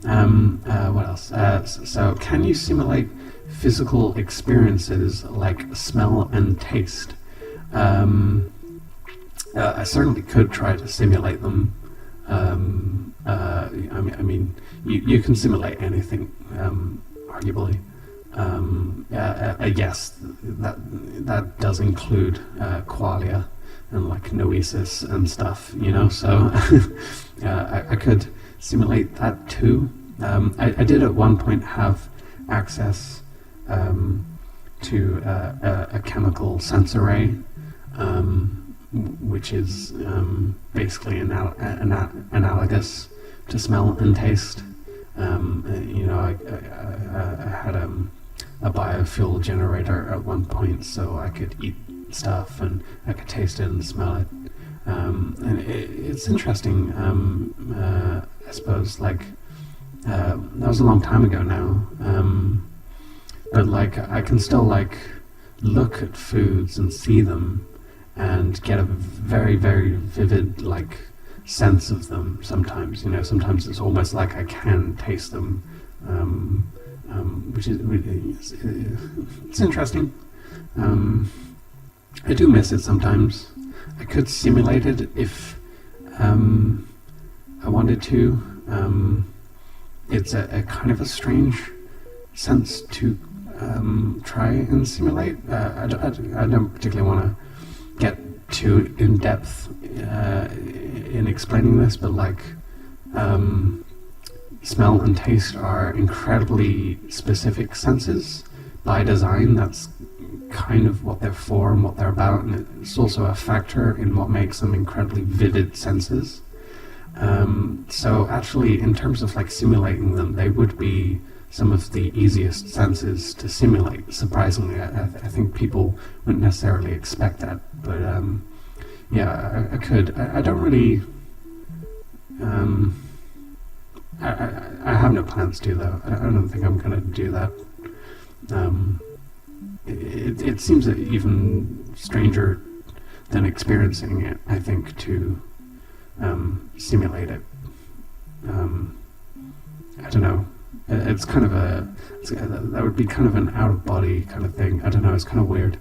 What else? So can you simulate physical experiences like smell and taste? I certainly could try to simulate them. I mean, you can simulate anything, arguably. Yes, that does include qualia and like noesis and stuff, you know. So I could simulate that too. I did at one point have access to a chemical sense array, which is basically analogous to smell and taste. You know, I had a biofuel generator at one point, so I could eat stuff and I could taste it and smell it. And it's interesting, I suppose, like, that was a long time ago now, but like I can still like look at foods and see them and get a very, very vivid like sense of them sometimes. You know, sometimes it's almost like I can taste them, which is really, it's interesting. I do miss it sometimes. I could simulate it if I wanted to. It's a kind of a strange sense to try and simulate. I don't particularly want to get too in depth in explaining this, but like smell and taste are incredibly specific senses by design. That's kind of what they're for and what they're about, and it's also a factor in what makes them incredibly vivid senses. So actually, in terms of like simulating them, they would be some of the easiest senses to simulate. Surprisingly, I think people wouldn't necessarily expect that, but yeah, I could. I don't really. I have no plans to, though. I don't think I'm going to do that. It seems even stranger than experiencing it, I think, to simulate it. I don't know. It's kind of that would be kind of an out-of-body kind of thing. I don't know. It's kind of weird.